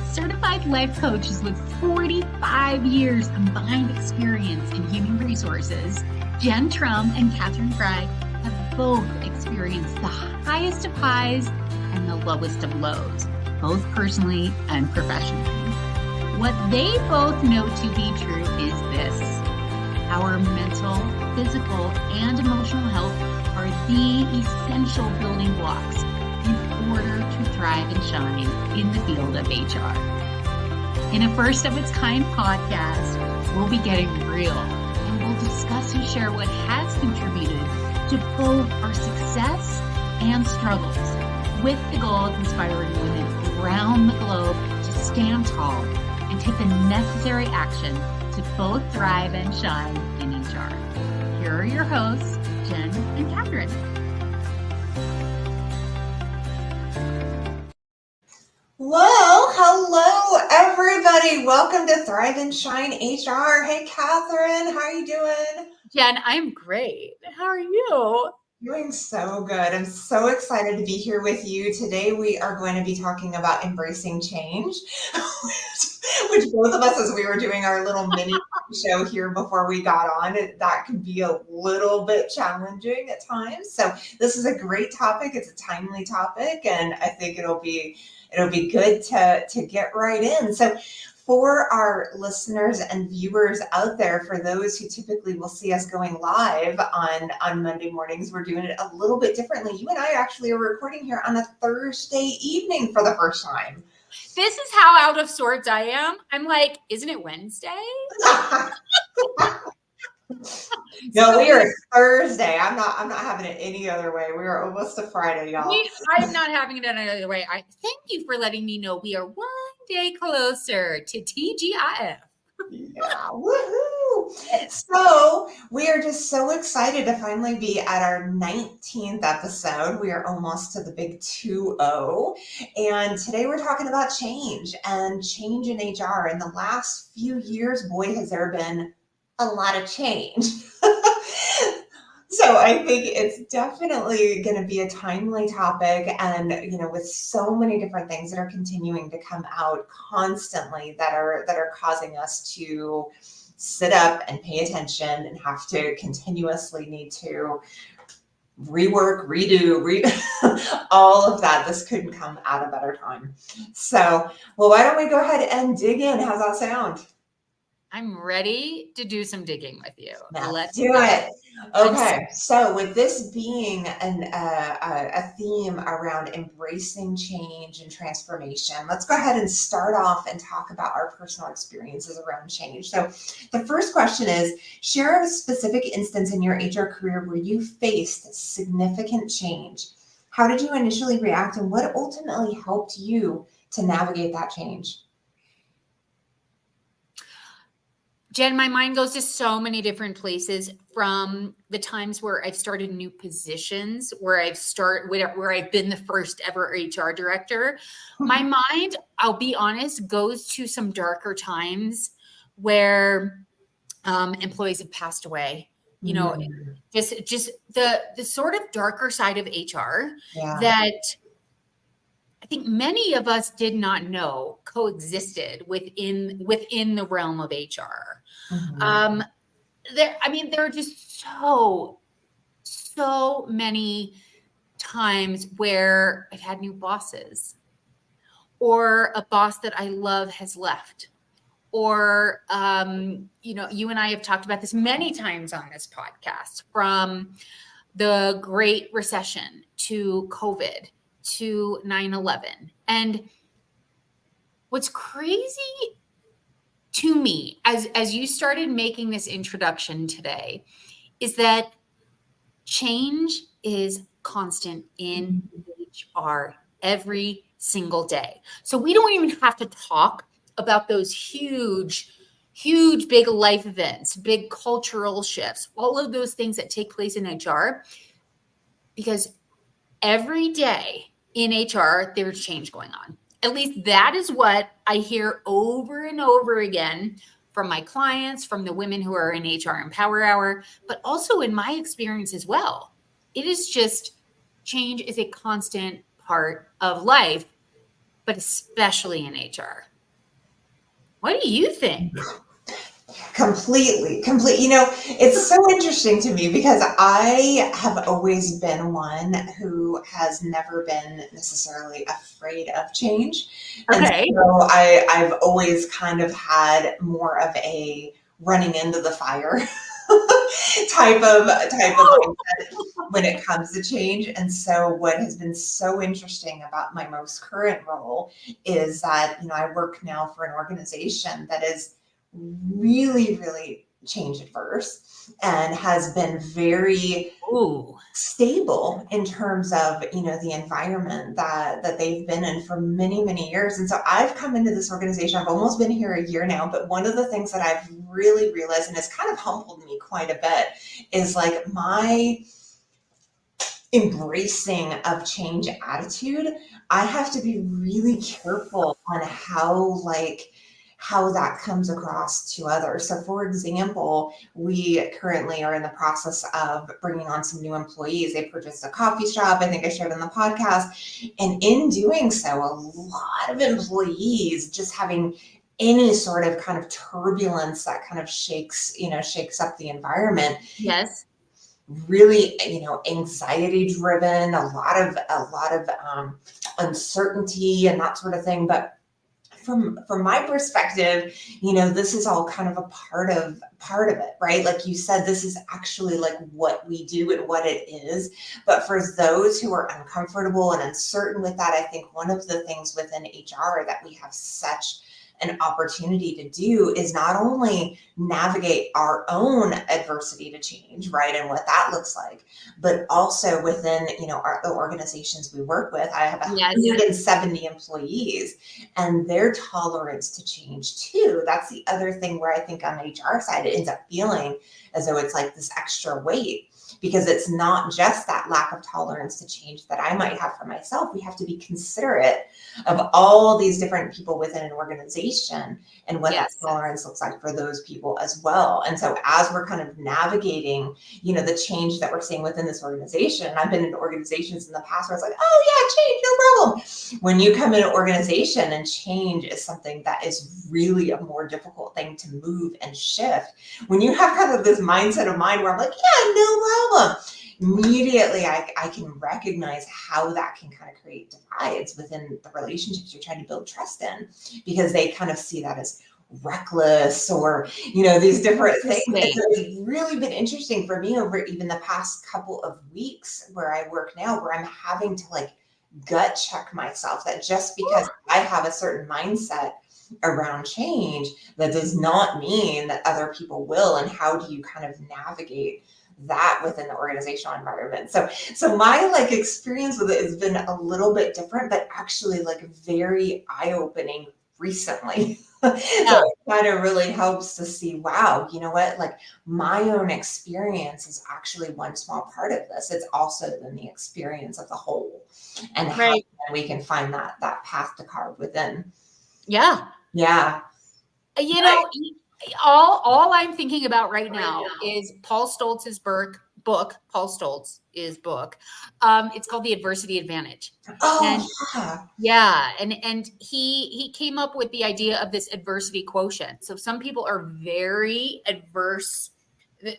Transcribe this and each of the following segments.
As certified life coaches with 45 years combined experience in human resources, Jen Trum and Katherine have both experienced the highest of highs and the lowest of lows, both personally and professionally. What they both know to be true is this: our mental, physical, and emotional health are the essential building blocks in order to thrive and shine in the field of HR. In a first of its kind podcast, we'll be getting real and we'll discuss and share what has contributed to both our success and struggles, with the goal of inspiring women around the globe to stand tall and take the necessary action to both thrive and shine in HR. Here are your hosts, Jen and Katherine. Well, hello everybody. Welcome to Thrive and Shine HR. Hey Katherine, how are you doing? Jen, I'm great. How are you? Doing so good. I'm so excited to be here with you. Today we are going to be talking about embracing change, which both of us, as we were doing our little mini show here before we got on, that can be a little bit challenging at times. So this is a great topic. It's a timely topic, and I think it'll be good to get right in. So for our listeners and viewers out there, for those who typically will see us going live on Monday mornings, we're doing it a little bit differently. You and I actually are recording here on a Thursday evening for the first time. This is how out of sorts I am. I'm like, isn't it Wednesday? No, we are Thursday. I'm not having it any other way. We are almost to Friday, y'all. I'm not having it any other way. I thank you for letting me know we are one day closer to TGIF. Yeah, woohoo! So we are just so excited to finally be at our 19th episode. We are almost to the big 2-0. And today we're talking about change and change in HR. In the last few years, boy, has there been a lot of change. So I think it's definitely going to be a timely topic, and with so many different things that are continuing to come out constantly that are causing us to sit up and pay attention and have to continuously need to rework, redo, all of that. This couldn't come at a better time. So, well, why don't we go ahead and dig in? How's that sound? I'm ready to do some digging with you. Let's do it. Okay, so with this being a theme around embracing change and transformation, let's go ahead and start off and talk about our personal experiences around change. So the first question is, share a specific instance in your HR career where you faced significant change. How did you initially react, and what ultimately helped you to navigate that change? Jen, my mind goes to so many different places, from the times where I've started new positions, where I've been the first ever HR director. My mind, I'll be honest, goes to some darker times where employees have passed away. Just the sort of darker side of HR that I think many of us did not know coexisted within the realm of HR. Mm-hmm. There are just so many times where I've had new bosses, or a boss that I love has left, or you and I have talked about this many times on this podcast, from the Great Recession to COVID to 9/11. And what's crazy to me, as you started making this introduction today, is that change is constant in HR every single day. So we don't even have to talk about those huge big life events, big cultural shifts, all of those things that take place in HR, because every day in HR, there's change going on. At least that is what I hear over and over again from my clients, from the women who are in HR Empower Hour, but also in my experience as well. It is just, change is a constant part of life, but especially in HR. What do you think? Completely. It's so interesting to me because I have always been one who has never been necessarily afraid of change. And Okay. so I've always kind of had more of a running into the fire type of Oh, mindset when it comes to change. And so what has been so interesting about my most current role is that, I work now for an organization that is really, really change adverse and has been very ooh, stable in terms of the environment that they've been in for many, many years. And so I've come into this organization, I've almost been here a year now, but one of the things that I've really realized, and it's kind of humbled me quite a bit, is like my embracing of change attitude. I have to be really careful on how that comes across to others. So for example, we currently are in the process of bringing on some new employees. They purchased a coffee shop, I think I shared in the podcast. And in doing so, a lot of employees just having any sort of kind of turbulence that kind of shakes up the environment, yes, really anxiety driven, a lot of uncertainty and that sort of thing. But from my perspective, this is all kind of a part of it, right? Like you said, this is actually like what we do and what it is. But for those who are uncomfortable and uncertain with that, I think one of the things within HR that we have such an opportunity to do is not only navigate our own adversity to change, right, and what that looks like, but also within the organizations we work with. I have yes, 170 employees, and their tolerance to change too. That's the other thing where I think on the HR side, it ends up feeling as though it's like this extra weight, because it's not just that lack of tolerance to change that I might have for myself. We have to be considerate of all these different people within an organization and what that yes, tolerance looks like for those people as well. And so as we're kind of navigating, the change that we're seeing within this organization, and I've been in organizations in the past where it's like, oh yeah, change, no problem. When you come in an organization and change is something that is really a more difficult thing to move and shift, when you have kind of this mindset of mind where I'm like, yeah, no problem, immediately I can recognize how that can kind of create divides within the relationships you're trying to build trust in, because they kind of see that as reckless or these different things. And so interesting. it's really been interesting for me over even the past couple of weeks where I work now, where I'm having to like gut check myself that just because I have a certain mindset around change, that does not mean that other people will. And how do you kind of navigate that within the organizational environment? So my like experience with it has been a little bit different, but actually like very eye-opening recently. So Yeah, it kind of really helps to see, wow, you know what, like my own experience is actually one small part of this. It's also then the experience of the whole, and how right. we can find that path to carve within. Yeah. Yeah. You know, all I'm thinking about right now is Paul Stoltz's book. Paul Stoltz's book. It's called The Adversity Advantage. Oh And yeah. yeah, and he came up with the idea of this adversity quotient. So some people are very adverse,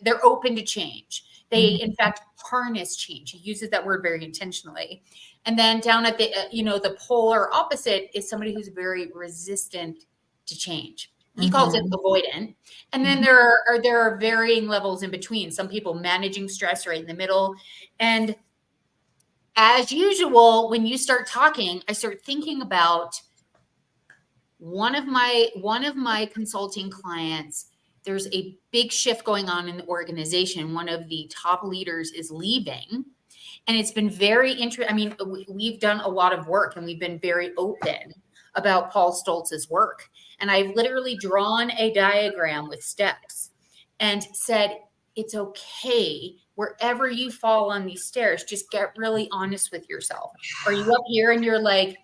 they're open to change. They Mhm. in fact harness change. He uses that word very intentionally. And then down at the the polar opposite is somebody who's very resistant to change. He calls it Mhm. avoidant. And then Mhm. there are varying levels in between. Some people managing stress right in the middle. And as usual, when you start talking, I start thinking about one of my consulting clients. There's a big shift going on in the organization. One of the top leaders is leaving, and it's been very interesting. I mean, we've done a lot of work and we've been very open about Paul Stoltz's work. And I've literally drawn a diagram with steps and said, it's okay wherever you fall on these stairs, just get really honest with yourself. Are you up here and you're like,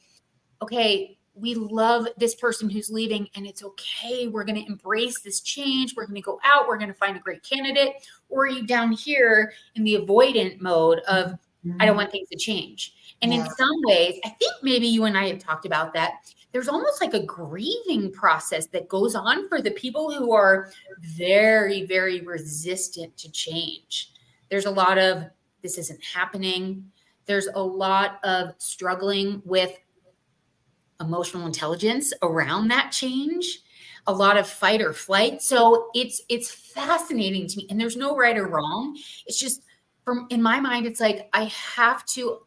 okay, we love this person who's leaving and it's okay. We're going to embrace this change. We're going to go out. We're going to find a great candidate. Or are you down here in the avoidant mode of, I don't Mhm. want things to change? And in Yeah. some ways, I think maybe you and I have talked about that. there's almost like a grieving process that goes on for the people who are very, very resistant to change. There's a lot of, this isn't happening. There's a lot of struggling with emotional intelligence around that change, a lot of fight or flight. So it's fascinating to me. And there's no right or wrong. It's just, from in my mind, it's like I have to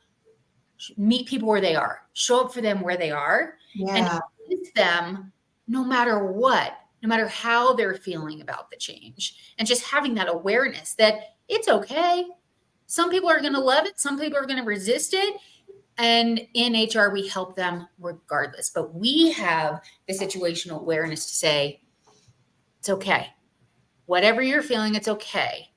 meet people where they are, show up for them where they are, and Yeah. meet them no matter what, no matter how they're feeling about the change. And just having that awareness that it's okay. Some people are going to love it. Some people are going to resist it. And in HR, we help them regardless. But we have the situational awareness to say, it's okay. Whatever you're feeling, it's okay.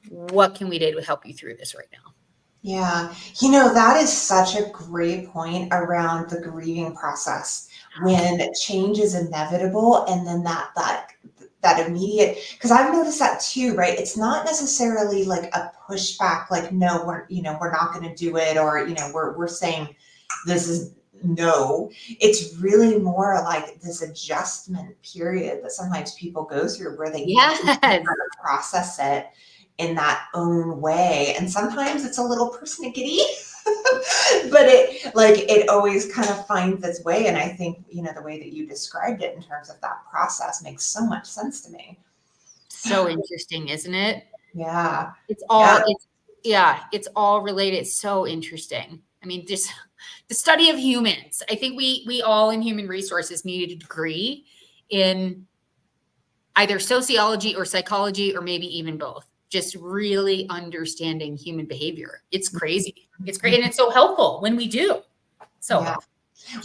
What can we do to help you through this right now? Yeah. That is such a great point around the grieving process when change is inevitable, and then that immediate, because I've noticed that too, right? It's not necessarily like a pushback, like, no, we're not going to do it, or, we're saying this is no. It's really more like this adjustment period that sometimes people go through where they Yes. kind of process it in that own way. And sometimes it's a little persnickety, but it always kind of finds its way. And I think, the way that you described it in terms of that process makes so much sense to me. So interesting, isn't it? Yeah. It's all related. It's so interesting. I mean, just the study of humans. I think we all in human resources need a degree in either sociology or psychology, or maybe even both. Just really understanding human behavior. It's crazy. It's great. And it's so helpful when we do. So Yeah. helpful.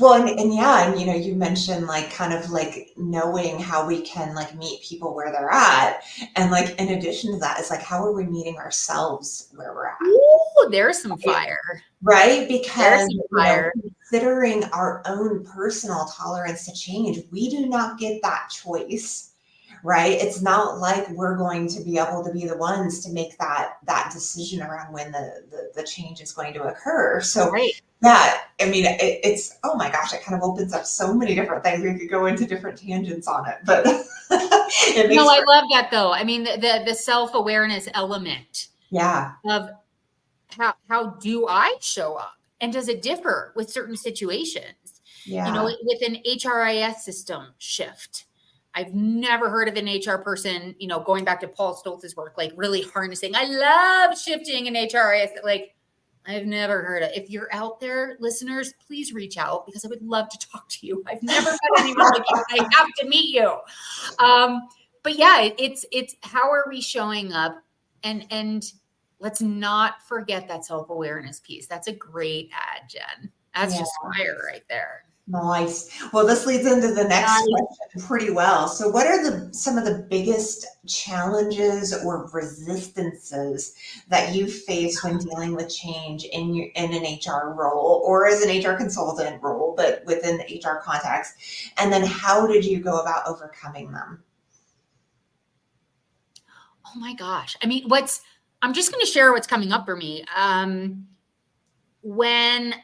Well, and you mentioned like kind of like knowing how we can like meet people where they're at. And like in addition to that, it's like, how are we meeting ourselves where we're at? Ooh, there's some fire. Right? There's Because, some fire. considering our own personal tolerance to change, we do not get that choice, right? It's not like we're going to be able to be the ones to make that decision around when the change is going to occur. So Right. yeah, I mean, it's, oh my gosh, it kind of opens up so many different things. We could go into different tangents on it, but it makes No, I love that though. I mean, the self-awareness element yeah, of how do I show up? And does it differ with certain situations? yeah, With an HRIS system shift. I've never heard of an HR person, going back to Paul Stoltz's work, like really harnessing. I love shifting in HRIS. Like, I've never heard of. If you're out there, listeners, please reach out because I would love to talk to you. I've never met anyone like you. I have to meet you. But yeah, it's how are we showing up, and let's not forget that self-awareness piece. That's a great ad, Jen. That's yeah. just fire right there. Nice. Well, this leads into the next Nice. question pretty well. So, what are some of the biggest challenges or resistances that you face when dealing with change in an HR role or as an HR consultant role, but within the HR context? And then, how did you go about overcoming them? Oh my gosh. I mean, I'm just going to share what's coming up for me. When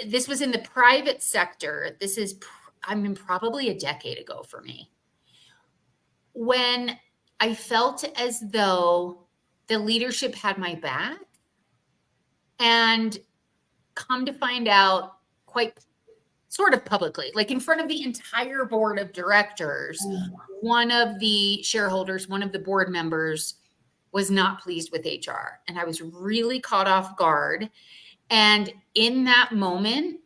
this was in the private sector, probably a decade ago for me, when I felt as though the leadership had my back, and come to find out quite sort of publicly, like in front of the entire board of directors, one of the shareholders, one of the board members was not pleased with HR. And I was really caught off guard. And in that moment,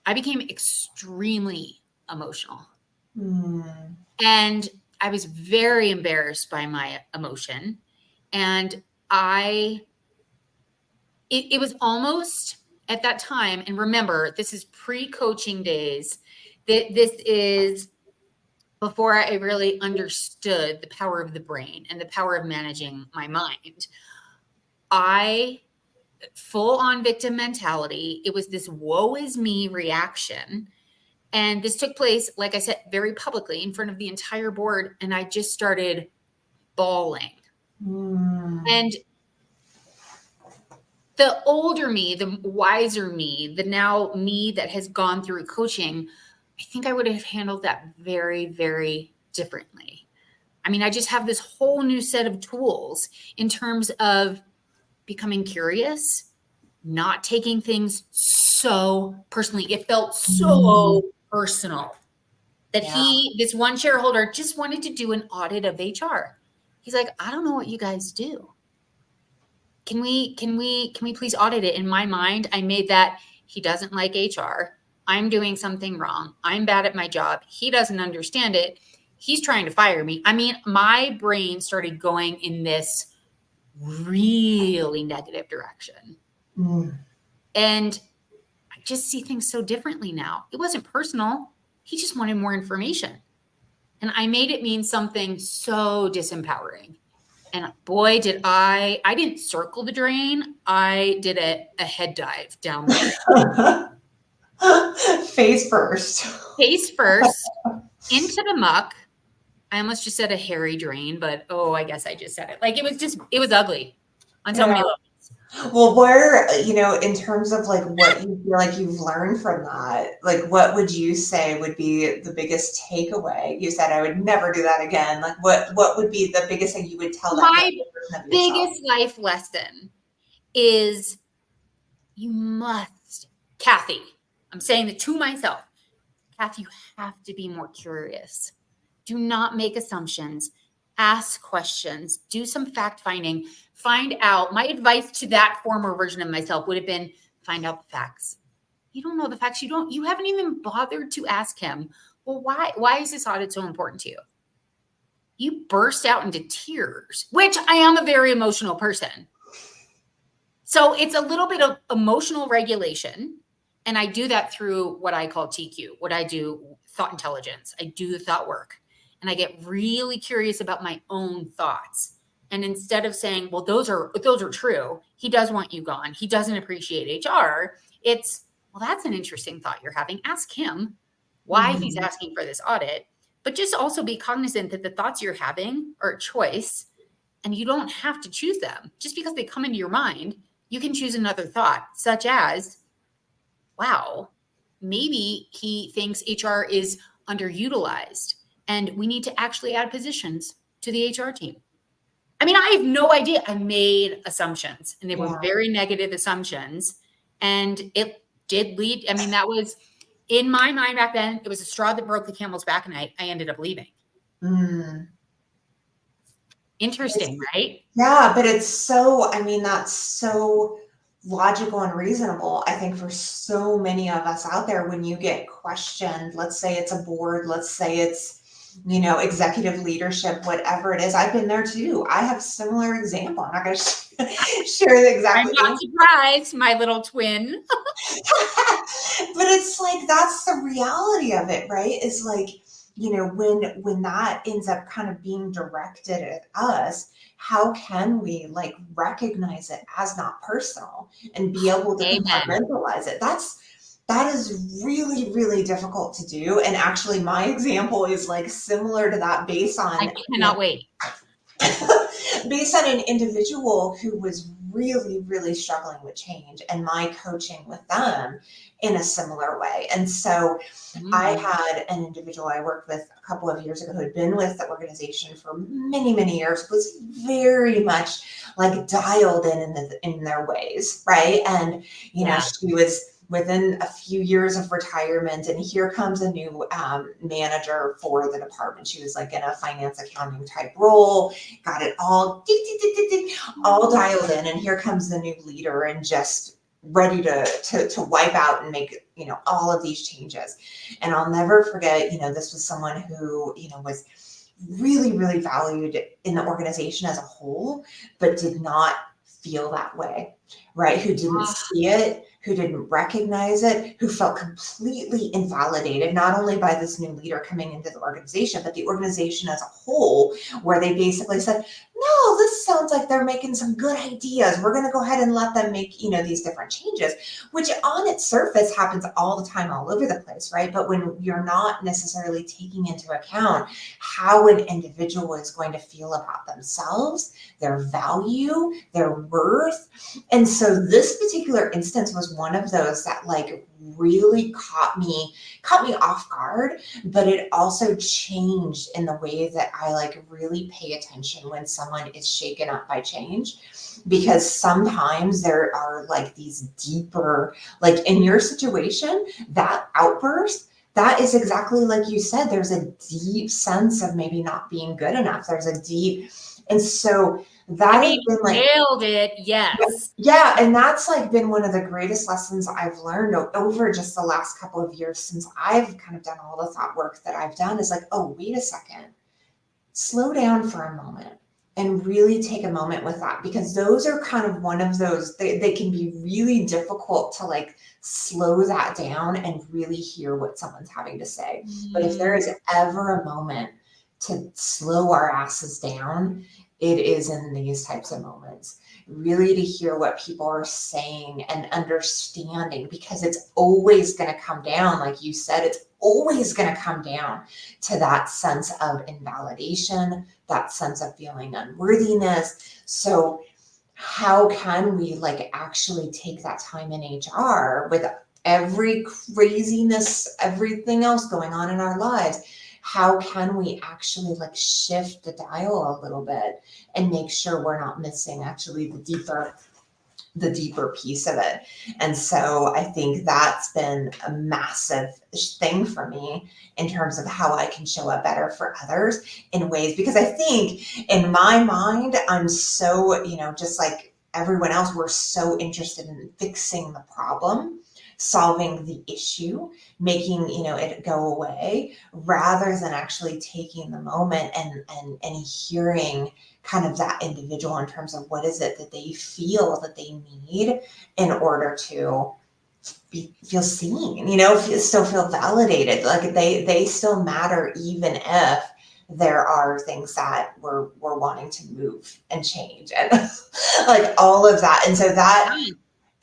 I became extremely emotional. Mm. And I was very embarrassed by my emotion. And it was almost at that time, and remember, this is pre-coaching days. This is before I really understood the power of the brain and the power of managing my mind. I full on victim mentality. It was this woe is me reaction. And this took place, like I said, very publicly in front of the entire board. And I just started bawling. Mm. And the older me, the wiser me, the now me that has gone through coaching, I think I would have handled that very, very differently. I mean, I just have this whole new set of tools in terms of becoming curious, not taking things so personally. It felt so personal that this one shareholder just wanted to do an audit of HR. He's like, I don't know what you guys do. Can we please audit it? In my mind, I made that he doesn't like HR. I'm doing something wrong. I'm bad at my job. He doesn't understand it. He's trying to fire me. I mean, my brain started going in this really negative direction. And I just see things so differently now. It wasn't personal. He just wanted more information. And I made it mean something so disempowering. And boy, did I didn't circle the drain. I did a head dive down the drain. Face first. Face first, into the muck. I almost just said a hairy drain, but I guess I just said it. Like, it was ugly on so many levels. Well, where, in terms of like what you feel like you've learned from that, like what would you say would be the biggest takeaway? You said I would never do that again. Like what would be the biggest thing you would tell that My version of biggest life lesson is you must, Kathy, I'm saying it to myself, Kathy, you have to be more curious. Do not make assumptions. Ask questions. Do some fact finding. Find out. My advice to that former version of myself would have been find out the facts. You don't know the facts. You haven't even bothered to ask him, well, why is this audit so important to you? You burst out into tears, which I am a very emotional person. So it's a little bit of emotional regulation. And I do that through what I call TQ, what I do, thought intelligence. I do the thought work. And I get really curious about my own thoughts. And instead of saying, well, those are true, he does want you gone, he doesn't appreciate HR, it's, well, that's an interesting thought you're having. Ask him why he's asking for this audit. But just also be cognizant that the thoughts you're having are a choice and you don't have to choose them. Just because they come into your mind, you can choose another thought, such as, wow, maybe he thinks HR is underutilized and we need to actually add positions to the HR team. I mean, I have no idea. I made assumptions and they were very negative assumptions. And it did lead. I mean, that was in my mind back then. It was a straw that broke the camel's back and I ended up leaving. Interesting, right? Yeah, but it's so, that's so logical and reasonable, I think, for so many of us out there. When you get questioned, let's say it's a board, let's say it's, executive leadership, whatever it is. I've been there too. I have a similar example. I'm not going to share the exact. I'm not surprised, my little twin. But it's like, that's the reality of it, right? Is like, when that ends up kind of being directed at us, how can we like recognize it as not personal and be able to compartmentalize it? That is really, really difficult to do. And actually my example is like similar to that based on, I cannot wait. Based on an individual who was really, really struggling with change and my coaching with them in a similar way. And so I had an individual I worked with a couple of years ago who had been with the organization for many, many years, was very much like dialed in their ways, right? And, she was within a few years of retirement, and here comes a new manager for the department. She was like in a finance accounting type role, got it all dialed in, and here comes the new leader and just ready to wipe out and make all of these changes. And I'll never forget, this was someone who was really, really valued in the organization as a whole, but did not feel that way, right? Who didn't see it, who didn't recognize it, who felt completely invalidated, not only by this new leader coming into the organization, but the organization as a whole, where they basically said, no, this sounds like they're making some good ideas. We're going to go ahead and let them make, these different changes, which on its surface happens all the time, all over the place, right? But when you're not necessarily taking into account how an individual is going to feel about themselves, their value, their worth. And so this particular instance was one of those that like really caught me off guard, but it also changed in the way that I like really pay attention when someone is shaken up by change, because sometimes there are like these deeper, like in your situation, that outburst, that is exactly like you said, there's a deep sense of maybe not being good enough. There's a deep, and so that has been like, nailed it. Yes. yeah, and that's like been one of the greatest lessons I've learned over just the last couple of years since I've kind of done all the thought work that I've done, is like, oh, wait a second, slow down for a moment and really take a moment with that, because those are kind of one of those, they can be really difficult to like slow that down and really hear what someone's having to say. But if there is ever a moment to slow our asses down, it is in these types of moments, really to hear what people are saying and understanding, because it's always going to come down, like you said, it's always going to come down to that sense of invalidation, that sense of feeling unworthiness. So how can we like actually take that time in HR with every craziness, everything else going on in our lives? How can we actually like shift the dial a little bit and make sure we're not missing actually the deeper piece of it? And so I think that's been a massive thing for me in terms of how I can show up better for others in ways, because I think in my mind, I'm so, just like everyone else, we're so interested in fixing the problem, solving the issue, making, it go away, rather than actually taking the moment and hearing kind of that individual in terms of what is it that they feel that they need in order to feel seen, still feel validated, like they still matter, even if there are things that we're wanting to move and change and like all of that. And so that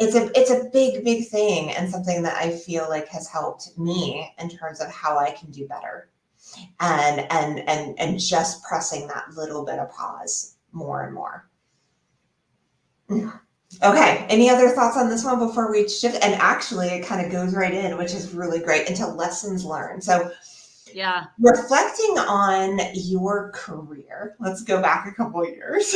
it's a big thing, and something that I feel like has helped me in terms of how I can do better, and just pressing that little bit of pause more and more. Okay, any other thoughts on this one before we shift? And actually it kind of goes right in, which is really great, into lessons learned. So Yeah. reflecting on your career, let's go back a couple of years.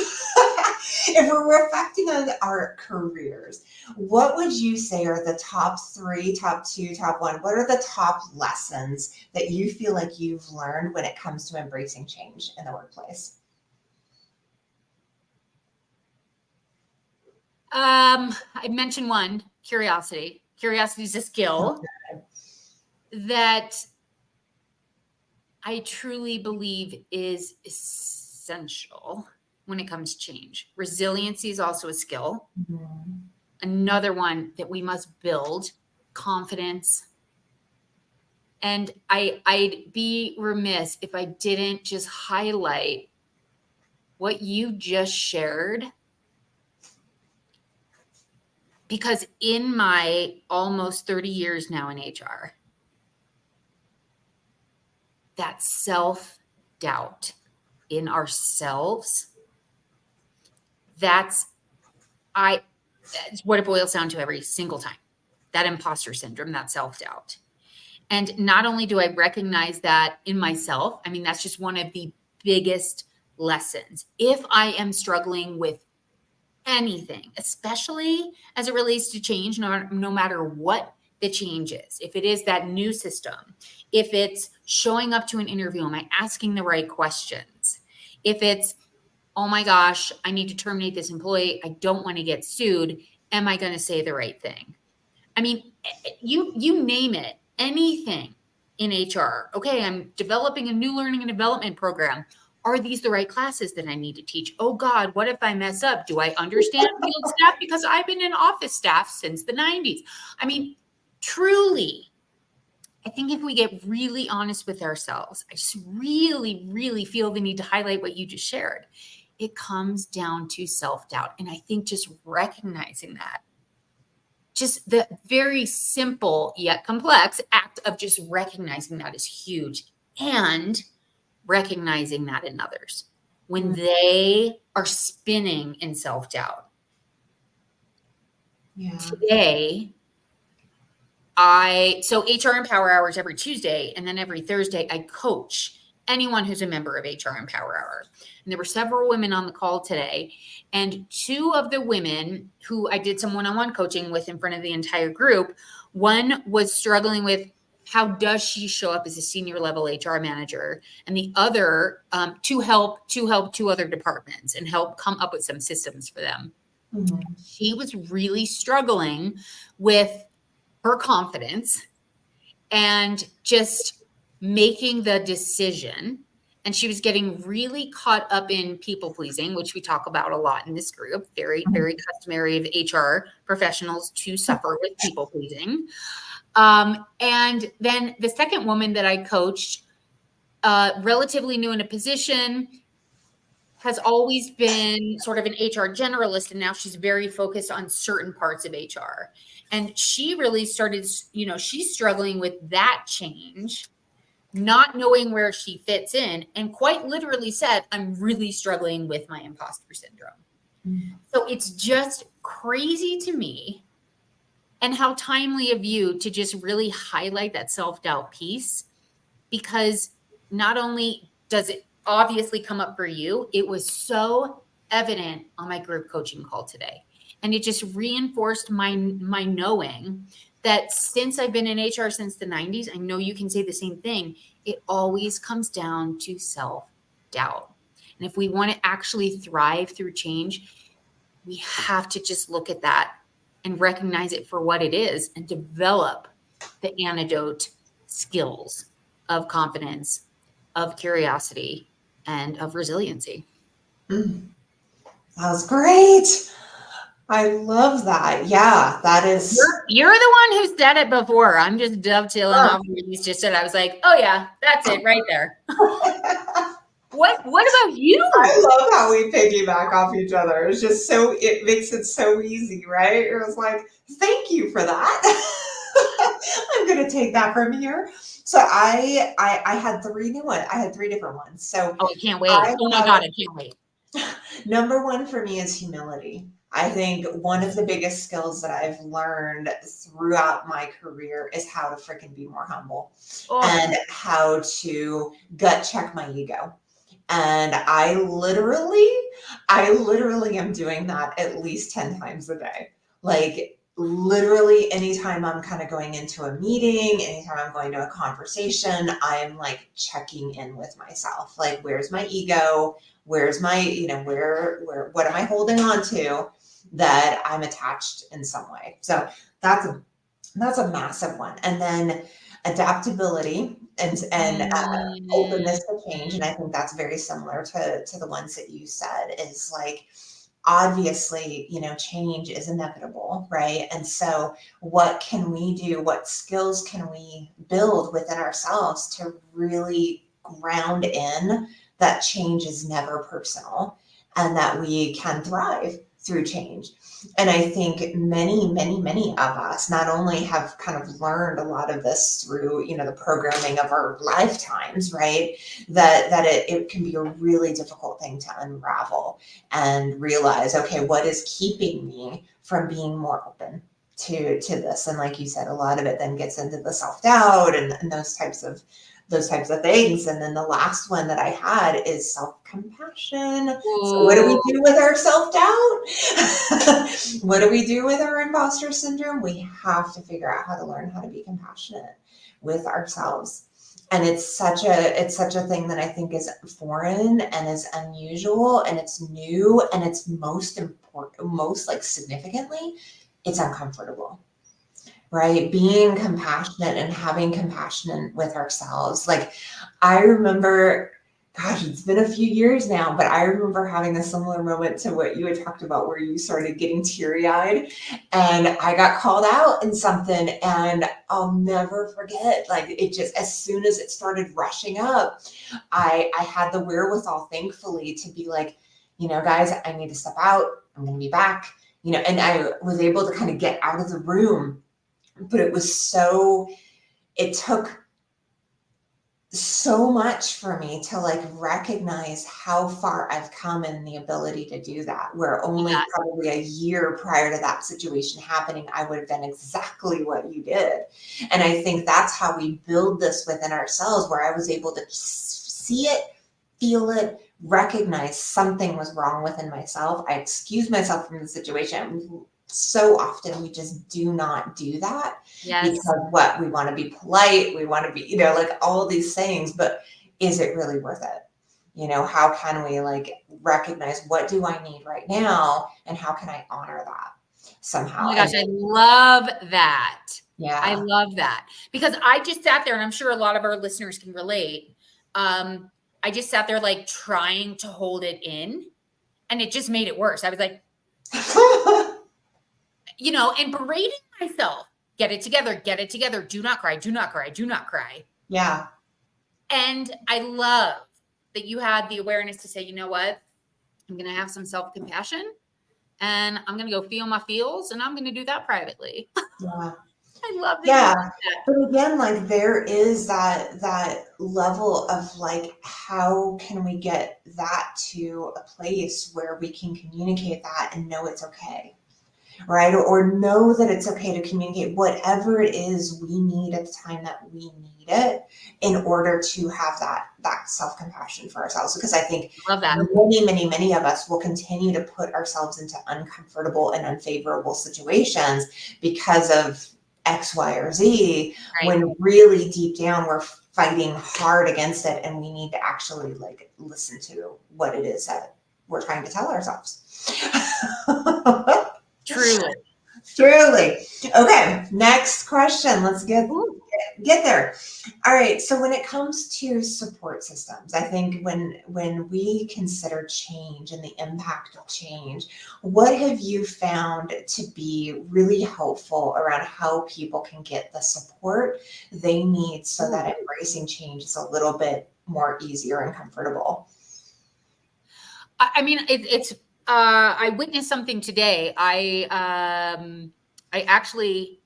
If we're reflecting on our careers, what would you say are the top 3, top 2, top 1? What are the top lessons that you feel like you've learned when it comes to embracing change in the workplace? I mentioned one, curiosity. Curiosity is a skill that I truly believe is essential when it comes to change. Resiliency is also a skill. Mm-hmm. Another one that we must build, confidence. And I'd be remiss if I didn't just highlight what you just shared, because in my almost 30 years now in HR, that self-doubt in ourselves, that's what it boils down to every single time. That imposter syndrome, that self-doubt. And not only do I recognize that in myself, I mean, that's just one of the biggest lessons. If I am struggling with anything, especially as it relates to change, no matter what the change is, if it is that new system, if it's showing up to an interview, am I asking the right questions? If it's, oh my gosh, I need to terminate this employee, I don't want to get sued, am I going to say the right thing? I mean, you name it, anything in HR. Okay, I'm developing a new learning and development program. Are these the right classes that I need to teach? Oh God, what if I mess up? Do I understand field staff? Because I've been in office staff since the 90s. I mean, truly, I think if we get really honest with ourselves, I just really, really feel the need to highlight what you just shared. it comes down to self-doubt. And I think just recognizing that, just the very simple yet complex act of just recognizing that is huge. And recognizing that in others when they are spinning in self-doubt. Yeah. Today, so HR Empower Hours every Tuesday, and then every Thursday, I coach anyone who's a member of HR Empower Hour. And there were several women on the call today, and two of the women who I did some one-on-one coaching with in front of the entire group, one was struggling with how does she show up as a senior level HR manager, and the other to help two other departments and help come up with some systems for them. Mm-hmm. She was really struggling with her confidence and just making the decision. And she was getting really caught up in people pleasing, which we talk about a lot in this group. Very, very customary of HR professionals to suffer with people pleasing. And then the second woman that I coached, relatively new in a position, has always been sort of an HR generalist, and now she's very focused on certain parts of HR. And she really started, she's struggling with that change, not knowing where she fits in, and quite literally said, I'm really struggling with my imposter syndrome. Mm-hmm. So it's just crazy to me, and how timely of you to just really highlight that self-doubt piece, because not only does it obviously come up for you, it was so evident on my group coaching call today. And it just reinforced my knowing that since I've been in HR since the 90s, I know you can say the same thing. It always comes down to self-doubt. And if we want to actually thrive through change, we have to just look at that and recognize it for what it is and develop the antidote skills of confidence, of curiosity, and of resiliency. That was great. I love that. Yeah, that is. You're the one who said it before. I'm just dovetailing off what you just said. I was like, oh yeah, that's it right there. What about you? I love how we piggyback off each other. It's just it makes it so easy, right? It was like, thank you for that. I'm going to take that from here. So I had three new ones. I had three different ones. So I can't wait. Oh my God, I can't wait. Number one for me is humility. I think one of the biggest skills that I've learned throughout my career is how to freaking be more humble and how to gut check my ego. And I literally am doing that at least 10 times a day. Like literally anytime I'm kind of going into a meeting, anytime I'm going to a conversation, I'm like checking in with myself. Like, where's my ego? Where's my, what am I holding on to that I'm attached in some way? So that's a massive one. And then adaptability and openness to change. And I think that's very similar to the ones that you said, is like, obviously, change is inevitable, right? And so what can we do? What skills can we build within ourselves to really ground in that change is never personal and that we can thrive through change? And I think many, many, many of us not only have kind of learned a lot of this through, the programming of our lifetimes, right? That it can be a really difficult thing to unravel and realize, okay, what is keeping me from being more open to this? And like you said, a lot of it then gets into the self-doubt and those types of things. And then the last one that I had is self-compassion. So what do we do with our self-doubt? What do we do with our imposter syndrome? We have to figure out how to learn how to be compassionate with ourselves. And it's such a thing that I think is foreign and is unusual and it's new and it's most significantly, it's uncomfortable. Right? Being compassionate and having compassion with ourselves. Like I remember, gosh, it's been a few years now, but I remember having a similar moment to what you had talked about where you started getting teary-eyed and I got called out in something and I'll never forget, like it just, as soon as it started rushing up, I had the wherewithal, thankfully, to be like, guys, I need to step out. I'm going to be back, and I was able to kind of get out of the room. But it took so much for me to like recognize how far I've come in the ability to do that, where only Yes. probably a year prior to that situation happening, I would have done exactly what you did. And I think that's how we build this within ourselves, where I was able to see it, feel it, recognize something was wrong within myself. I excused myself from the situation. So often we just do not do that Yes. because we want to be polite, we want to be, like all these things, but is it really worth it? How can we like recognize what do I need right now and how can I honor that somehow? Oh my gosh, I love that. Yeah. I love that because I just sat there and I'm sure a lot of our listeners can relate. I just sat there like trying to hold it in and it just made it worse. I was like, and berating myself. Get it together. Get it together. Do not cry. Do not cry. Do not cry. Yeah. And I love that you had the awareness to say, you know what? I'm going to have some self-compassion and I'm going to go feel my feels and I'm going to do that privately. Yeah. I love that. Yeah. But again, like there is that level of like, how can we get that to a place where we can communicate that and know it's okay? Right? Or know that it's okay to communicate whatever it is we need at the time that we need it in order to have that self-compassion for ourselves. Because I think love that. Many of us will continue to put ourselves into uncomfortable and unfavorable situations because of X, Y, or Z, Right. when really deep down we're fighting hard against it and we need to actually like listen to what it is that we're trying to tell ourselves. Truly. Okay, next question. Let's get there. All right. So when it comes to support systems, I think when we consider change and the impact of change, what have you found to be really helpful around how people can get the support they need so that embracing change is a little bit more easier and comfortable? I mean, it's I witnessed something today. I actually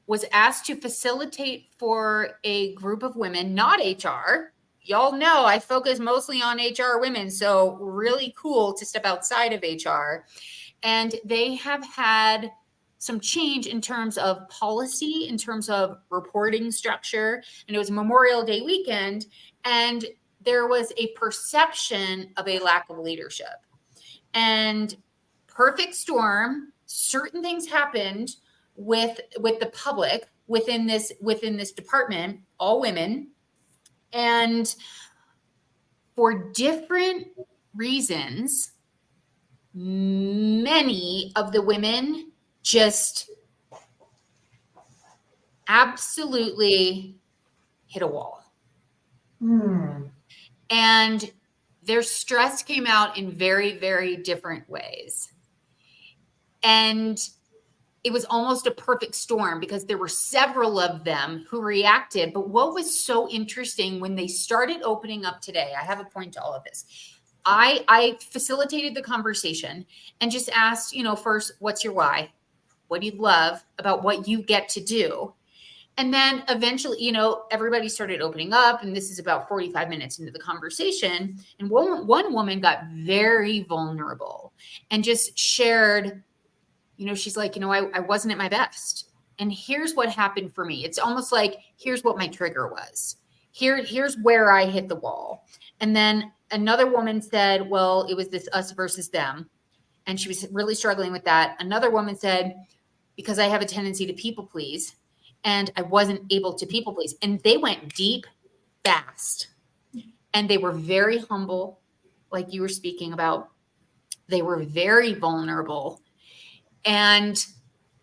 was asked to facilitate for a group of women, not HR. Y'all know I focus mostly on HR women, so really cool to step outside of HR. And they have had some change in terms of policy, in terms of reporting structure. And it was Memorial Day weekend, and there was a perception of a lack of leadership. And perfect storm, certain things happened with the public within this department, all women, and for different reasons, many of the women just absolutely hit a wall. And their stress came out in very, very different ways. And it was almost a perfect storm because there were several of them who reacted. But what was so interesting when they started opening up today, I have a point to all of this. I facilitated the conversation and just asked, first, what's your why? What do you love about what you get to do? And then eventually, everybody started opening up, and this is about 45 minutes into the conversation. And one woman got very vulnerable and just shared, she's like, I wasn't at my best. And here's what happened for me. It's almost like, here's what my trigger was. Here's where I hit the wall. And then another woman said, well, it was this us versus them. And she was really struggling with that. Another woman said, because I have a tendency to people please, and I wasn't able to people please. And they went deep, fast. And they were very humble, like you were speaking about. They were very vulnerable. And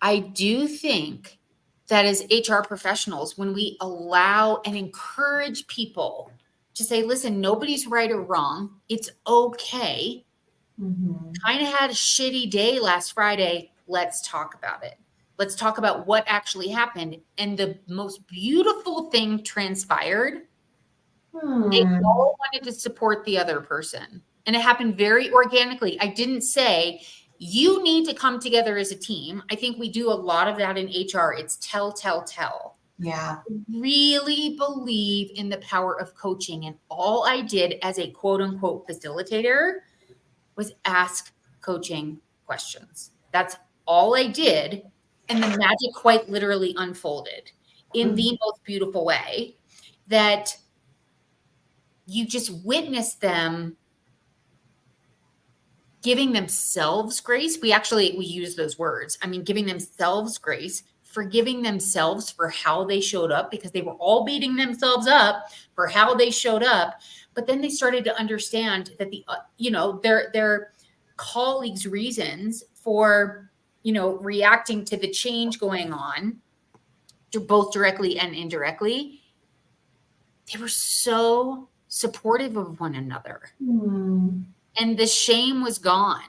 I do think that as HR professionals, when we allow and encourage people to say, listen, nobody's right or wrong, it's okay. Kind of had a shitty day last Friday. Let's talk about it. Let's talk about what actually happened. And the most beautiful thing transpired. They all wanted to support the other person. And it happened very organically. I didn't say, you need to come together as a team. I think we do a lot of that in HR. It's tell, tell, tell. Yeah. Really believe in the power of coaching. And all I did as a quote unquote facilitator was ask coaching questions. That's all I did. And the magic quite literally unfolded in the most beautiful way, that you just witness them giving themselves grace. We use those words. I mean, giving themselves grace, forgiving themselves for how they showed up, because they were all beating themselves up for how they showed up. But then they started to understand that their colleagues' reasons for, reacting to the change going on, both directly and indirectly, they were so supportive of one another. And the shame was gone.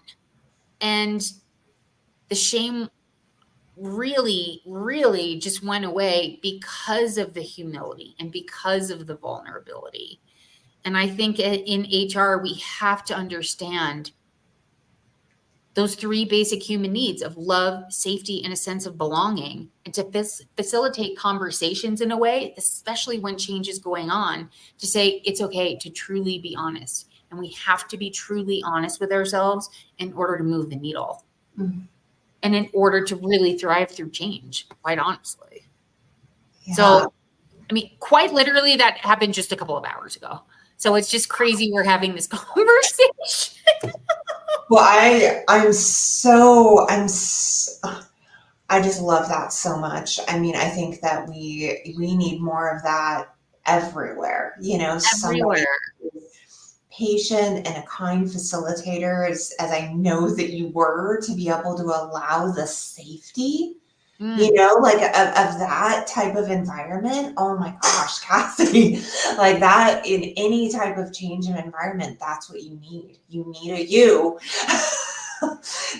And the shame really, really just went away because of the humility and because of the vulnerability. And I think in HR, we have to understand those three basic human needs of love, safety, and a sense of belonging, and to facilitate conversations in a way, especially when change is going on, to say it's okay to truly be honest. And we have to be truly honest with ourselves in order to move the needle. And in order to really thrive through change, quite honestly. Yeah. So, I mean, quite literally, that happened just a couple of hours ago. So it's just crazy we're having this conversation. Well, I just love that so much. I mean, I think that we need more of that everywhere. Somebody patient and a kind facilitator, as I know that you were, to be able to allow the safety, like of that type of environment. Oh my gosh, Kathy, like that in any type of change of environment, that's what you need. You need a you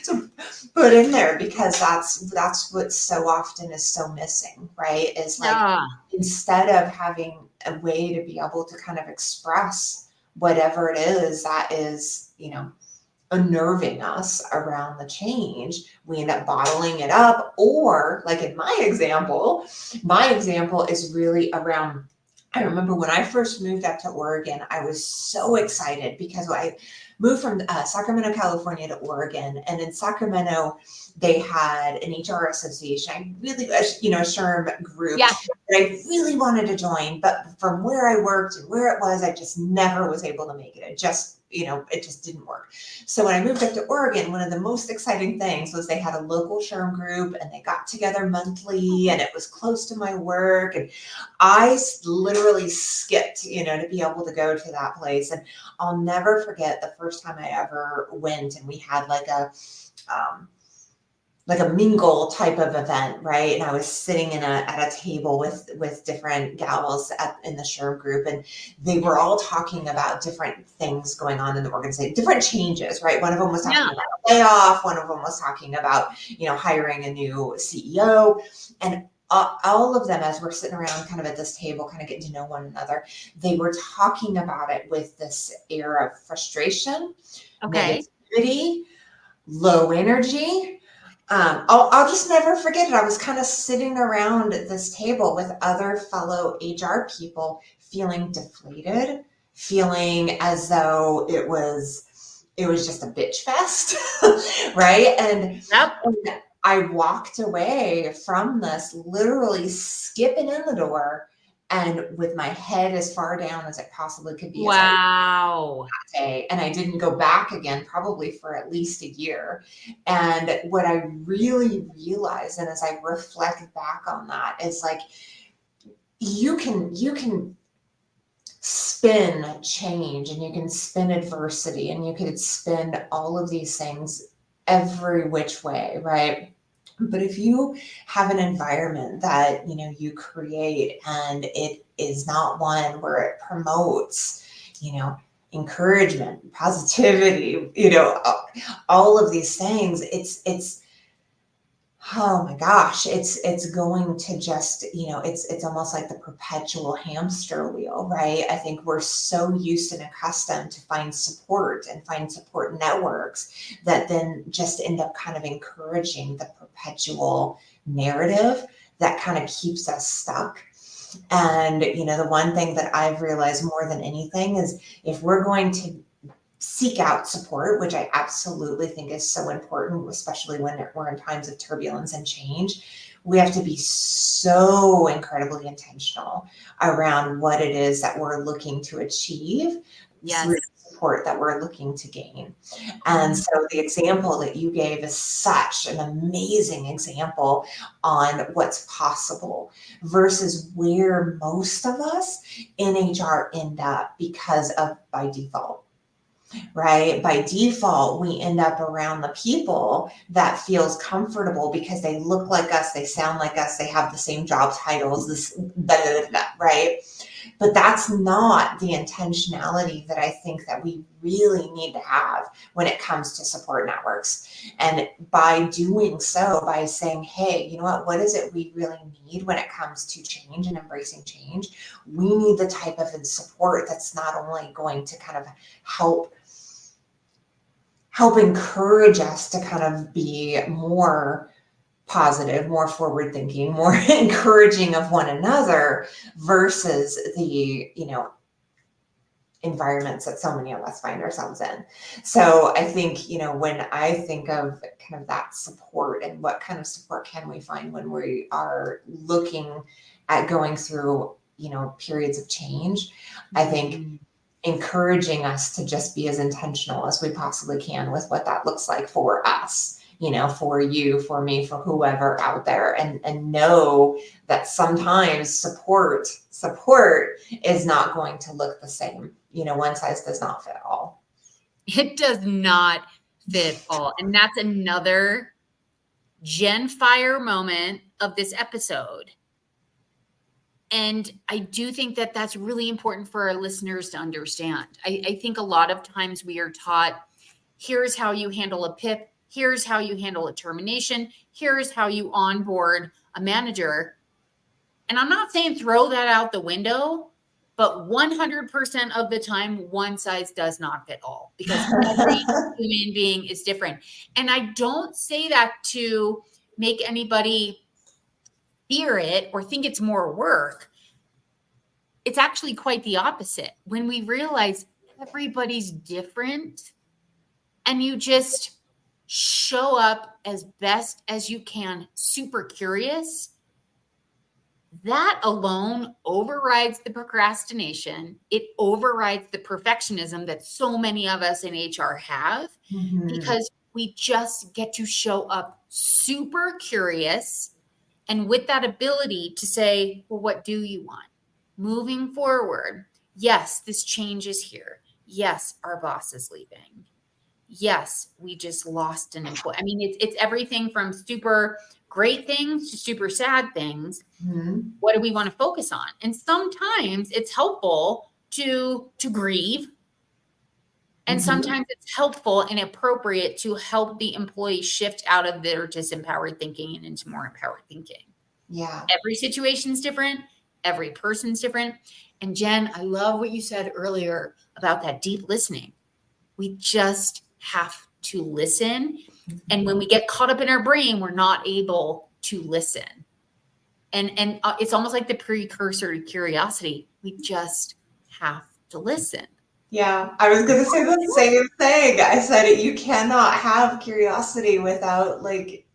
to put in there, because that's what so often is so missing, right? Is like, instead of having a way to be able to kind of express whatever it is that is, unnerving us around the change, we end up bottling it up. Or like in my example is really around, I remember when I first moved up to Oregon, I was so excited because I moved from Sacramento, California to Oregon. And in Sacramento, they had an HR association. I really, a SHRM group that I really wanted to join, but from where I worked and where it was, I just never was able to make it. It just didn't work. So when I moved up to Oregon, one of the most exciting things was they had a local SHRM group, and they got together monthly, and it was close to my work. And I literally skipped, to be able to go to that place. And I'll never forget the first time I ever went, and we had like a mingle type of event, right? And I was sitting at a table with different gals in the SHRM group, and they were all talking about different things going on in the organization, different changes, right? One of them was talking about a layoff. One of them was talking about, hiring a new CEO. And all of them, as we're sitting around kind of at this table, kind of getting to know one another, they were talking about it with this air of frustration, negativity, low energy. I'll just never forget it. I was kind of sitting around at this table with other fellow HR people, feeling deflated, feeling as though it was just a bitch fest, right? And I walked away from this literally skipping in the door, and with my head as far down as it possibly could be. Wow. That day. And I didn't go back again, probably for at least a year. And what I really realized, and as I reflect back on that, is like, you can spin change, and you can spin adversity, and you could spin all of these things every which way, right? But if you have an environment that, you create, and it is not one where it promotes, encouragement, positivity, all of these things, it's Oh my gosh, it's going to just, it's almost like the perpetual hamster wheel, right? I think we're so used and accustomed to find support networks that then just end up kind of encouraging the perpetual narrative that kind of keeps us stuck. And the one thing that I've realized more than anything is if we're going to seek out support, which I absolutely think is so important, especially when we're in times of turbulence and change. We have to be so incredibly intentional around what it is that we're looking to achieve through Yes. the support that we're looking to gain. And so the example that you gave is such an amazing example on what's possible versus where most of us in HR end up because of by default, right? By default, we end up around the people that feels comfortable because they look like us, they sound like us, they have the same job titles, this, da, da, da, da, right? But that's not the intentionality that I think that we really need to have when it comes to support networks. And by doing so, by saying, hey, you know what is it we really need when it comes to change and embracing change? We need the type of support that's not only going to kind of help encourage us to kind of be more positive, more forward thinking, more encouraging of one another versus the, environments that so many of us find ourselves in. So I think, when I think of kind of that support and what kind of support can we find when we are looking at going through, periods of change, I think encouraging us to just be as intentional as we possibly can with what that looks like for us, for you, for me, for whoever out there, and know that sometimes support is not going to look the same. One size does not fit all. It does not fit all. And that's another Gen Fire moment of this episode. And I do think that that's really important for our listeners to understand. I think a lot of times we are taught, here's how you handle a PIP, here's how you handle a termination, here's how you onboard a manager. And I'm not saying throw that out the window, but 100% of the time, one size does not fit all because every human being is different. And I don't say that to make anybody fear it or think it's more work. It's actually quite the opposite. When we realize everybody's different and you just show up as best as you can, super curious, that alone overrides the procrastination. It overrides the perfectionism that so many of us in HR have because we just get to show up super curious and with that ability to say, well, what do you want? Moving forward, yes, this change is here. Yes, our boss is leaving. Yes, we just lost an employee. I mean, it's everything from super great things to super sad things. What do we want to focus on? And sometimes it's helpful to grieve. And sometimes it's helpful and appropriate to help the employee shift out of their disempowered thinking and into more empowered thinking. Yeah. Every situation is different. Every person's different. And Jen, I love what you said earlier about that deep listening. We just have to listen. And when we get caught up in our brain, we're not able to listen. And it's almost like the precursor to curiosity. We just have to listen. Yeah, I was going to say the same thing. I said it, you cannot have curiosity without like.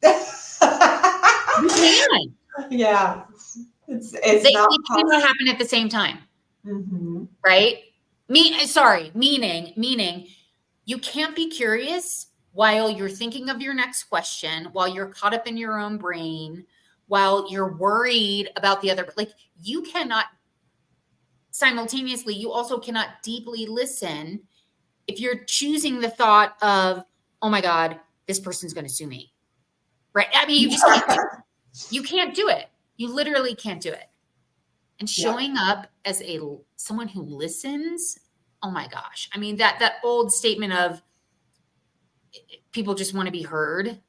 You can. Yeah, it's They not cannot possible. happen at the same time. Right? Meaning you can't be curious while you're thinking of your next question, while you're caught up in your own brain, while you're worried about the other. Like you cannot simultaneously, you also cannot deeply listen if you're choosing the thought of, oh my God, this person's going to sue me. Right? I mean, you just can't do it. You can't do it. You literally can't do it. And showing up as someone who listens, oh my gosh. I mean, that old statement of people just want to be heard.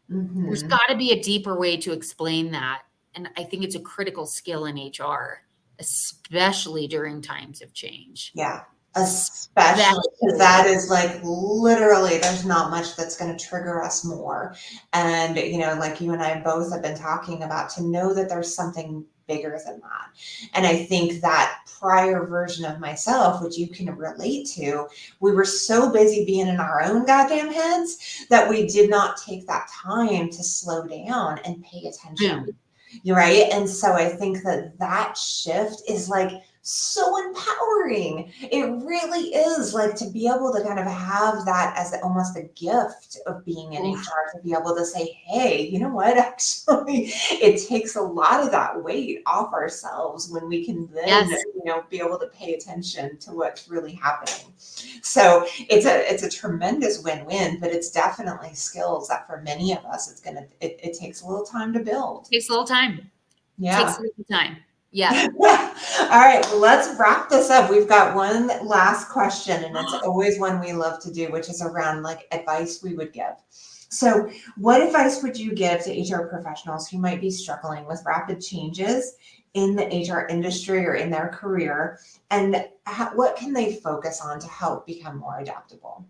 There's Mm-hmm. got to be a deeper way to explain that. And I think it's a critical skill in HR, especially during times of change. Yeah, especially because Especially. that is like literally there's not much that's going to trigger us more. And, like you and I both have been talking about, to know that there's something bigger than that. And I think that prior version of myself, which you can relate to, we were so busy being in our own goddamn heads that we did not take that time to slow down and pay attention. Boom. You're right. And so I think that that shift is like so empowering. It really is, like, to be able to kind of have that as almost a gift of being in Oof. HR, to be able to say, hey, you know what? Actually, it takes a lot of that weight off ourselves when we can then, Yes. be able to pay attention to what's really happening. So it's a tremendous win-win, but it's definitely skills that for many of us, it takes a little time to build. Takes a little time. Takes Yeah. a little time. Yeah. All right, well, let's wrap this up. We've got one last question, and it's always one we love to do, which is around like advice we would give. So, what advice would you give to HR professionals who might be struggling with rapid changes in the HR industry or in their career? And what can they focus on to help become more adaptable?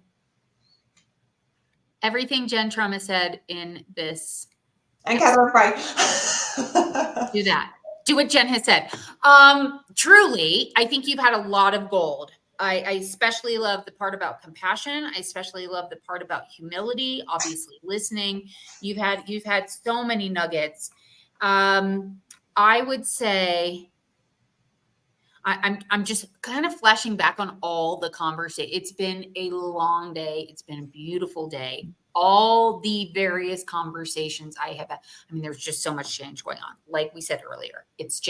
Everything Jen Trauma said in this. And Yes. Katherine Fry. Do that. Do what Jen has said. Truly, I think you've had a lot of gold. I especially love the part about compassion. I especially love the part about humility, obviously listening. You've had so many nuggets. I would say I'm just kind of flashing back on all the conversation. It's been a long day. It's been a beautiful day. All the various conversations I have had. I mean, there's just so much change going on. Like we said earlier, it's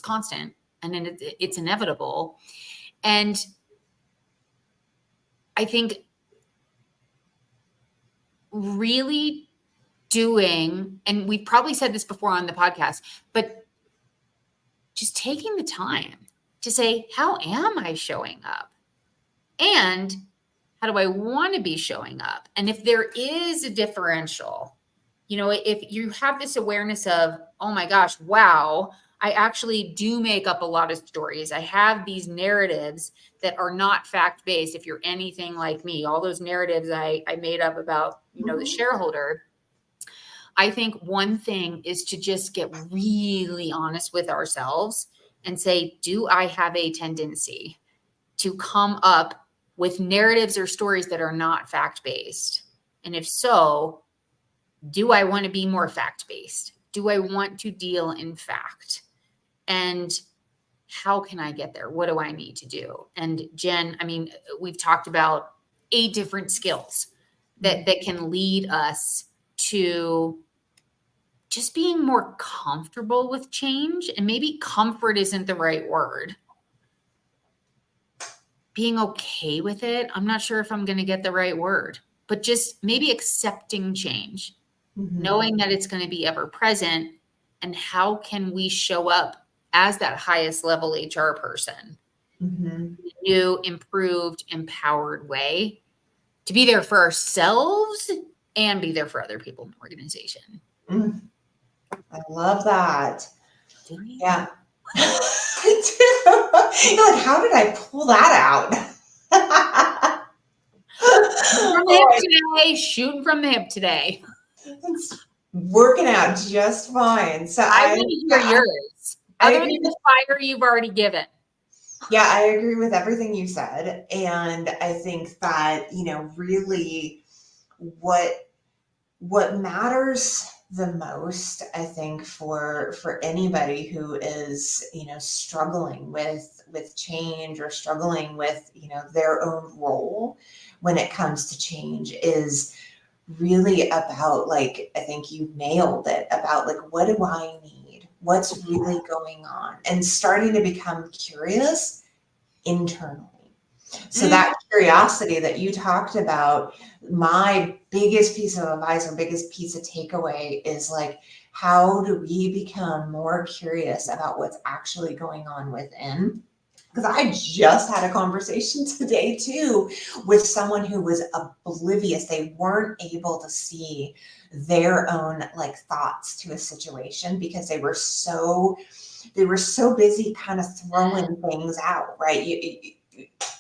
constant, and then it's inevitable. And I think really doing, and we've probably said this before on the podcast, but just taking the time to say, how am I showing up? And how do I want to be showing up? And if there is a differential, if you have this awareness of, oh my gosh, wow, I actually do make up a lot of stories. I have these narratives that are not fact based. If you're anything like me, all those narratives I made up about, the shareholder. I think one thing is to just get really honest with ourselves and say, do I have a tendency to come up with narratives or stories that are not fact-based? And if so, do I want to be more fact-based? Do I want to deal in fact? And how can I get there? What do I need to do? And Jen, I mean, we've talked about 8 different skills that can lead us to just being more comfortable with change. And maybe comfort isn't the right word. Being okay with it. I'm not sure if I'm going to get the right word, but just maybe accepting change, knowing that it's going to be ever present. And how can we show up as that highest level HR person in a new, improved, empowered way to be there for ourselves and be there for other people in the organization? I love that. Didn't you? Yeah. I do. You're like, how did I pull that out? From the hip today, shooting from the hip today. It's working out just fine. So I want to hear yours, other than the fire you've already given. Yeah, I agree with everything you said. And I think that, really what matters the most, I think, for anybody who is, struggling with change or struggling with, their own role when it comes to change, is really about, like, I think you nailed it, about like, what do I need? What's really going on? And starting to become curious internally. So that curiosity that you talked about, my biggest piece of advice or biggest piece of takeaway is like, how do we become more curious about what's actually going on within? Because I just had a conversation today too with someone who was oblivious. They weren't able to see their own like thoughts to a situation because they were so busy kind of throwing things out, right?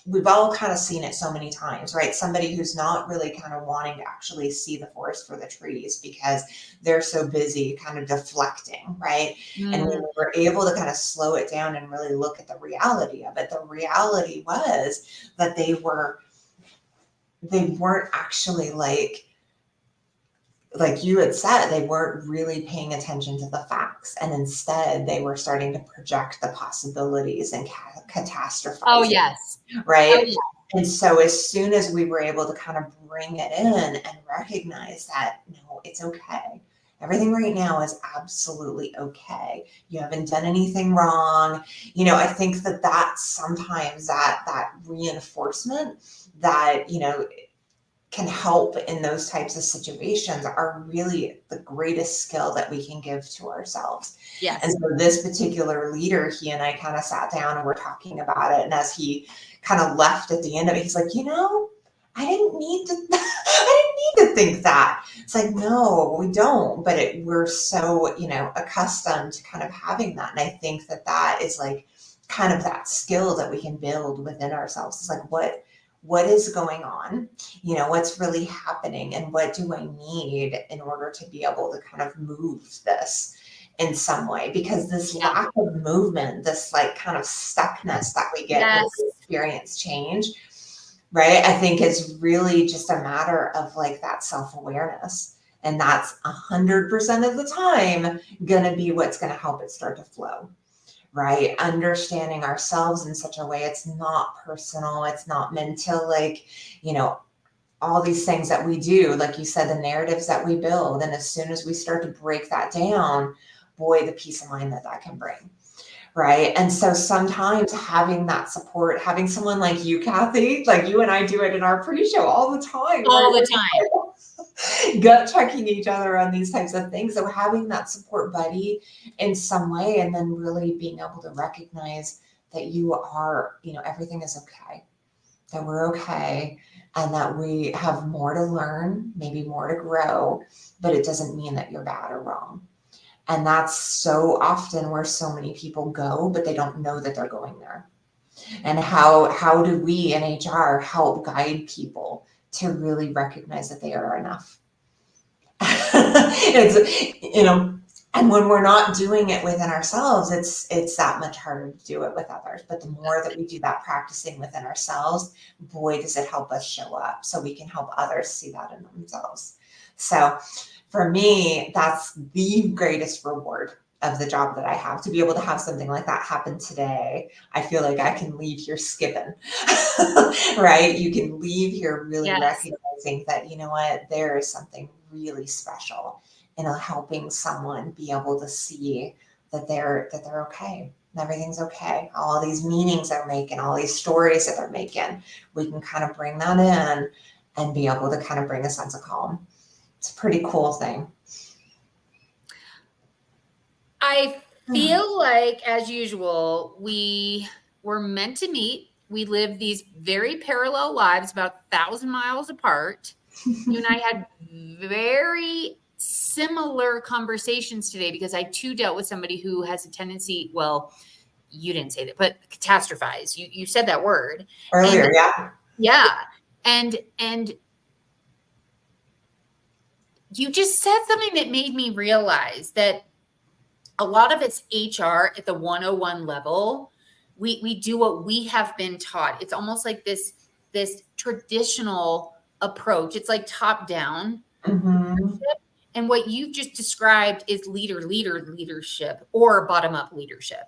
We've all kind of seen it so many times, right? Somebody who's not really kind of wanting to actually see the forest for the trees because they're so busy kind of deflecting, right? And when we were able to kind of slow it down and really look at the reality of it, the reality was that they weren't actually like you had said, they weren't really paying attention to the facts. And instead, they were starting to project the possibilities and catastrophize. Oh, yes. Right. Oh, yeah. And so as soon as we were able to kind of bring it in and recognize that, no, it's okay. Everything right now is absolutely okay. You haven't done anything wrong. I think that sometimes that reinforcement that, can help in those types of situations are really the greatest skill that we can give to ourselves. Yes. And so this particular leader, he and I kind of sat down and we're talking about it. And as he kind of left at the end of it, he's like, I didn't need to, I didn't need to think that. It's like, no, we don't, but we're so, accustomed to kind of having that. And I think that is like kind of that skill that we can build within ourselves. It's like, what is going on, what's really happening, and what do I need in order to be able to kind of move this in some way? Because this lack of movement, this like kind of stuckness that we get when we experience change, right, I think is really just a matter of like that self-awareness. And that's 100% of the time going to be what's going to help it start to flow. Right? Understanding ourselves in such a way it's not personal, it's not meant to like, all these things that we do, like you said, the narratives that we build. And as soon as we start to break that down, boy, the peace of mind that can bring. Right. And so sometimes having that support, having someone like you, Kathy, like you and I do it in our pre-show all the time. All the time. Gut checking each other on these types of things. So having that support buddy in some way, and then really being able to recognize that you are, everything is okay, that we're okay, and that we have more to learn, maybe more to grow, but it doesn't mean that you're bad or wrong. And that's so often where so many people go, but they don't know that they're going there. And how do we in HR help guide people to really recognize that they are enough? It's, and when we're not doing it within ourselves, it's that much harder to do it with others. But the more that we do that practicing within ourselves, boy, does it help us show up so we can help others see that in themselves. So for me, that's the greatest reward of the job that I have, to be able to have something like that happen today. I feel like I can leave here skipping, right? You can leave here really recognizing that, you know what, there is something really special in helping someone be able to see that they're okay. Everything's okay. All these meanings they're making, all these stories that they're making, we can kind of bring that in and be able to kind of bring a sense of calm. It's a pretty cool thing. I feel like, as usual, we were meant to meet. We live these very parallel lives, about 1,000 miles apart. You and I had very similar conversations today because I too dealt with somebody who has a tendency, well, you didn't say that, but catastrophize. You said that word earlier, and, yeah. Yeah. And you just said something that made me realize that a lot of it's HR at the 101 level. We do what we have been taught. It's almost like this traditional approach. It's like top down. Mm-hmm. And what you just described is leadership or bottom up leadership.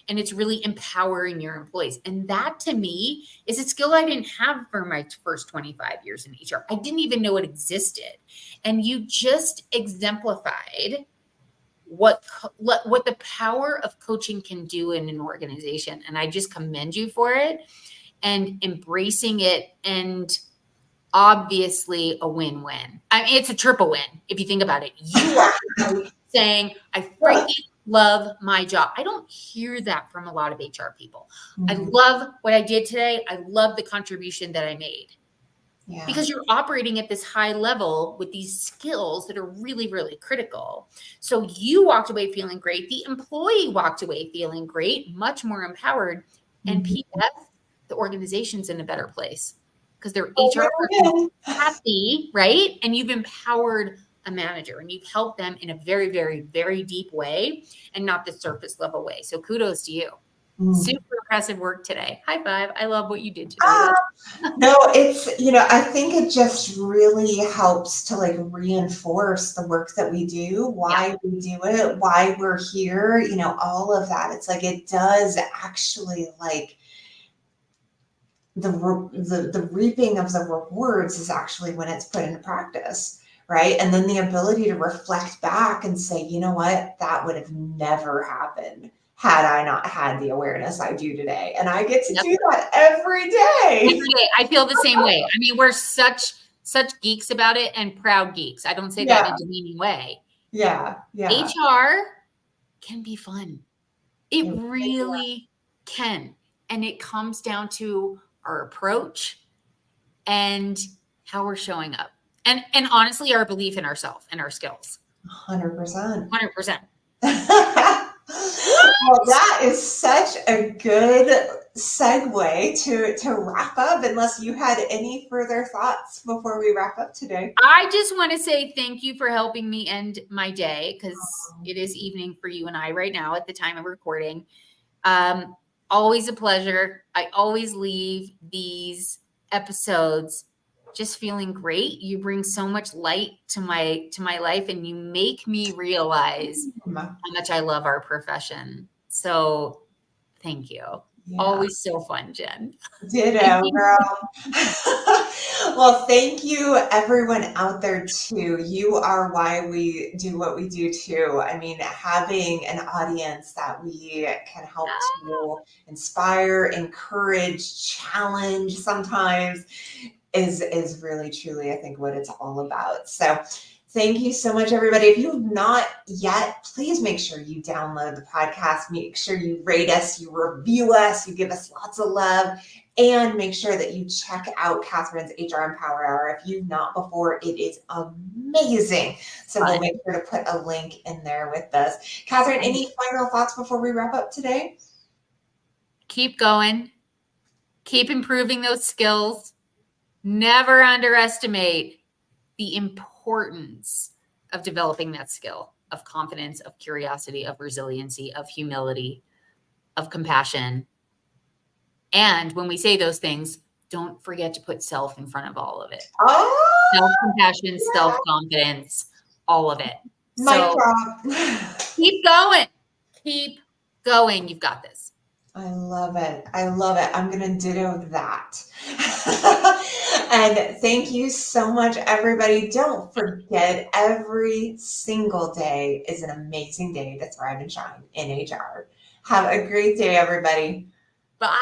And it's really empowering your employees. And that to me is a skill I didn't have for my first 25 years in HR. I didn't even know it existed. And you just exemplified what the power of coaching can do in an organization. And I just commend you for it and embracing it. And obviously a win-win. I mean, it's a triple win if you think about it. You are saying, I freaking love my job. I don't hear that from a lot of HR people. I Mhm. love what I did today. I love the contribution that I made. Yeah. Because you're operating at this high level with these skills that are really, really critical. So you walked away feeling great. The employee walked away feeling great, much more empowered. And Mhm. PF, the organization's in a better place because their Oh, HR person's man. happy, right? And you've empowered a manager and you've helped them in a very, very, very deep way and not the surface level way. So kudos to you. Mm. Super impressive work today. High five. I love what you did today. Ah, no, it's, I think it just really helps to like reinforce the work that we do, Yeah. why we do it, why we're here, all of that. It's like it does actually like the reaping of the rewards is actually when it's put into practice, right? And then the ability to reflect back and say, you know what, that would have never happened had I not had the awareness I do today. And I get to Yep. do that every day. Every day. I feel the same way. I mean, we're such geeks about it and proud geeks. I don't say that in Yeah, a demeaning way. yeah, yeah. HR can be fun. It It- really can. And it comes down to our approach and how we're showing up. And honestly, our belief in ourselves and our skills. 100%. 100%. Well, that is such a good segue to wrap up, unless you had any further thoughts before we wrap up today. I just want to say thank you for helping me end my day because it is evening for you and I right now at the time of recording. Always a pleasure. I always leave these episodes just feeling great. You bring so much light to my life and you make me realize how much I love our profession. So thank you. Yeah, Always so fun, Jen. Thank ditto, you. girl. Well, thank you, everyone out there, too. You are why we do what we do, too. I mean, having an audience that we can help to inspire, encourage, challenge sometimes is really truly, I think, what it's all about. So thank you so much, everybody. If you've not yet, please make sure you download the podcast. Make sure you rate us, you review us, you give us lots of love, and make sure that you check out Catherine's HR Empower Hour. If you've not before, it is amazing. So we'll make sure to put a link in there with us. Catherine, any final thoughts before we wrap up today? Keep going. Keep improving those skills. Never underestimate the importance of developing that skill of confidence, of curiosity, of resiliency, of humility, of compassion. And when we say those things, don't forget to put self in front of all of it. Oh, Self-compassion, yeah. self-confidence, all of it. Mic So drop. keep going. Keep going. You've got this. I love it. I love it. I'm going to ditto that. And thank you so much, everybody. Don't forget, every single day is an amazing day to thrive and shine in HR. Have a great day, everybody. Bye.